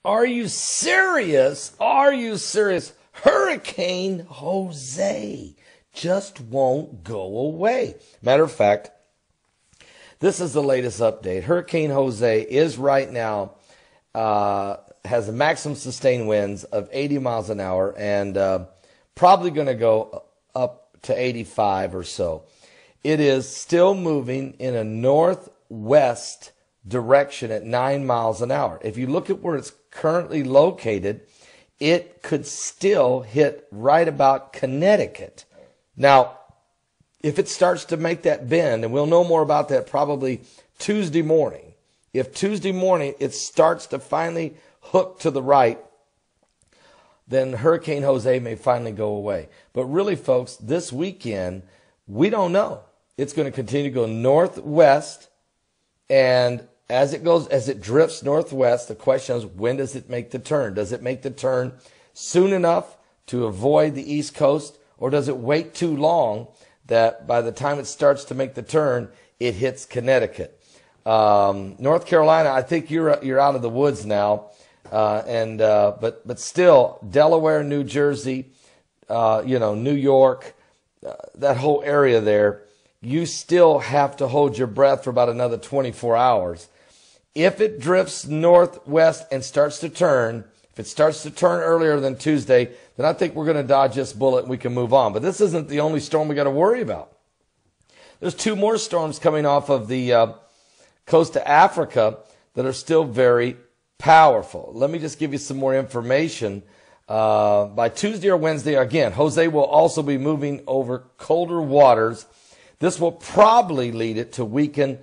Are you serious? Are you serious? Hurricane Jose just won't go away. Matter of fact, this is the latest update. Hurricane Jose is right now, has a maximum sustained winds of 80 miles an hour and probably going to go up to 85 or so. It is still moving in a northwest direction at 9 miles an hour. If you look at where it's currently located, it could still hit right about Connecticut. Now, if it starts to make that bend, and we'll know more about that probably Tuesday morning, if Tuesday morning it starts to finally hook to the right, then Hurricane Jose may finally go away. But really, folks, this weekend, we don't know. It's going to continue to go northwest, and as it drifts northwest, the question is, when does it make the turn? Does it make the turn soon enough to avoid the East Coast, or does it wait too long that by the time it starts to make the turn, it hits Connecticut? North Carolina, I think you're out of the woods now, but still, Delaware, New Jersey, New York, that whole area there, you still have to hold your breath for about another 24 hours. If it drifts northwest and starts to turn, if it starts to turn earlier than Tuesday, then I think we're going to dodge this bullet and we can move on. But this isn't the only storm we got to worry about. There's two more storms coming off of the coast of Africa that are still very powerful. Let me just give you some more information. By Tuesday or Wednesday, again, Jose will also be moving over colder waters. This will probably lead it to weaken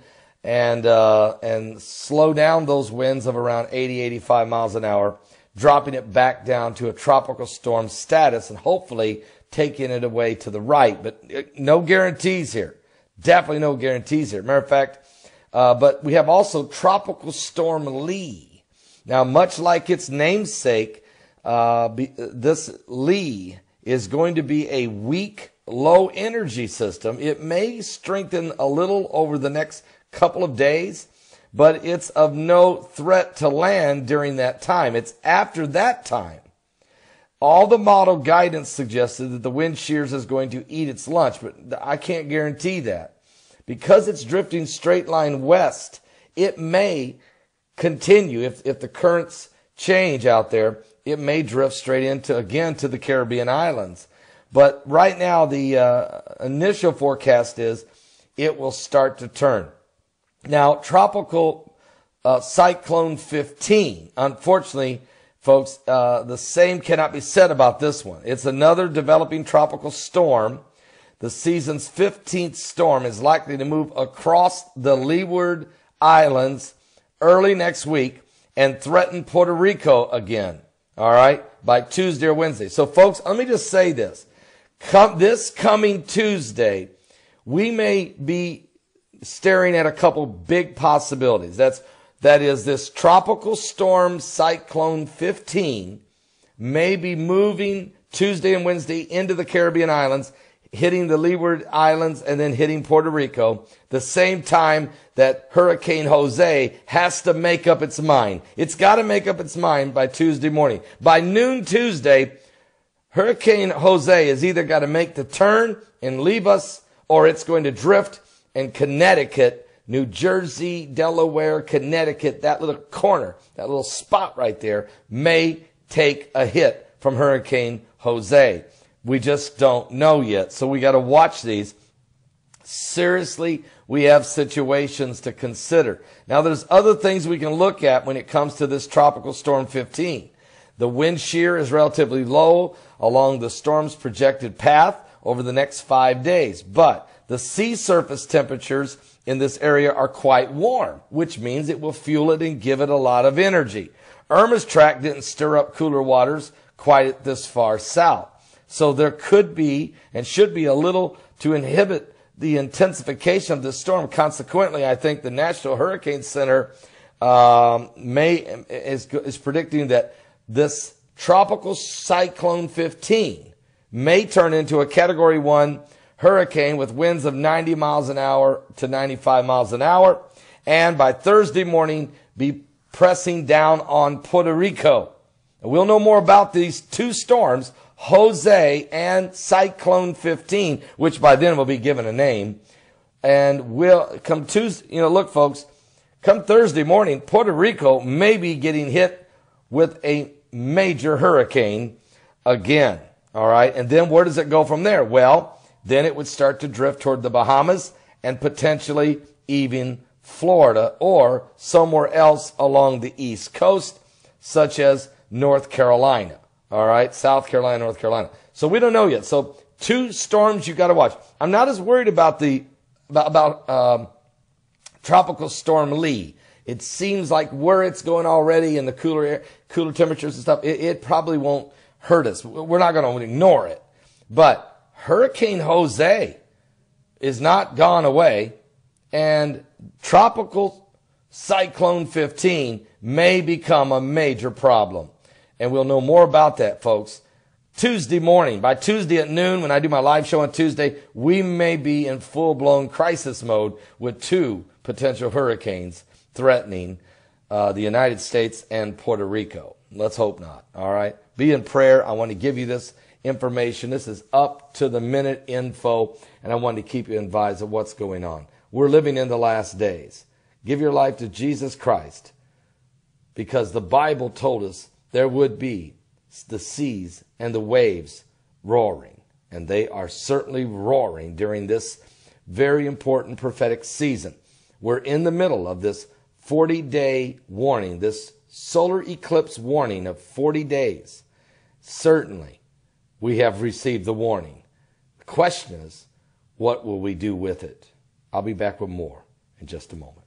and slow down those winds of around 80, 85 miles an hour, dropping it back down to a tropical storm status and hopefully taking it away to the right. But no guarantees here. Definitely no guarantees here. Matter of fact, but we have also Tropical Storm Lee. Now, much like its namesake, this Lee is going to be a weak, low energy system. It may strengthen a little over the next couple of days, but it's of no threat to land during that time. It's after that time. All the model guidance suggested that the wind shears is going to eat its lunch, but I can't guarantee that. Because it's drifting straight line west, it may continue. If the currents change out there, it may drift straight into, again, to the Caribbean islands. But right now, the initial forecast is it will start to turn. Now, Tropical Cyclone 15, unfortunately, folks, the same cannot be said about this one. It's another developing tropical storm. The season's 15th storm is likely to move across the Leeward Islands early next week and threaten Puerto Rico again, all right, by Tuesday or Wednesday. So, folks, let me just say this. This coming Tuesday, we may be staring at a couple big possibilities. That is, this tropical storm Cyclone 15 may be moving Tuesday and Wednesday into the Caribbean islands, hitting the Leeward Islands and then hitting Puerto Rico, the same time that Hurricane Jose has to make up its mind. It's got to make up its mind by Tuesday morning. By noon Tuesday, Hurricane Jose has either got to make the turn and leave us, or it's going to drift, and Connecticut, New Jersey, Delaware, Connecticut, that little corner, that little spot right there, may take a hit from Hurricane Jose. We just don't know yet, so we got to watch these. Seriously, we have situations to consider. Now, there's other things we can look at when it comes to this Tropical Storm 15. The wind shear is relatively low along the storm's projected path over the next 5 days, but the sea surface temperatures in this area are quite warm, which means it will fuel it and give it a lot of energy. Irma's track didn't stir up cooler waters quite this far south. So there could be and should be a little to inhibit the intensification of this storm. Consequently, I think the National Hurricane Center is predicting that this Tropical Cyclone 15 may turn into a Category 1 hurricane with winds of 90 miles an hour to 95 miles an hour, and by Thursday morning be pressing down on Puerto Rico. And we'll know more about these two storms, Jose and Cyclone 15, which by then will be given a name. And we'll come Tuesday, look, folks, come Thursday morning, Puerto Rico may be getting hit with a major hurricane again. All right. And then where does it go from there? Well, then it would start to drift toward the Bahamas and potentially even Florida or somewhere else along the East Coast, such as North Carolina. All right. South Carolina, North Carolina. So we don't know yet. So two storms you got to watch. I'm not as worried about Tropical Storm Lee. It seems like where it's going already in the cooler temperatures and stuff, it probably won't hurt us. We're not going to ignore it. But Hurricane Jose is not gone away, and Tropical Cyclone 15 may become a major problem. And we'll know more about that, folks, Tuesday morning. By Tuesday at noon, when I do my live show on Tuesday, we may be in full-blown crisis mode with two potential hurricanes threatening the United States and Puerto Rico. Let's hope not. All right. Be in prayer. I want to give you this information. This is up to the minute info, and I want to keep you advised of what's going on. We're living in the last days. Give your life to Jesus Christ, because the Bible told us there would be the seas and the waves roaring, and they are certainly roaring during this very important prophetic season. We're in the middle of this 40-day warning, this solar eclipse warning of 40 days. Certainly, we have received the warning. The question is, what will we do with it? I'll be back with more in just a moment.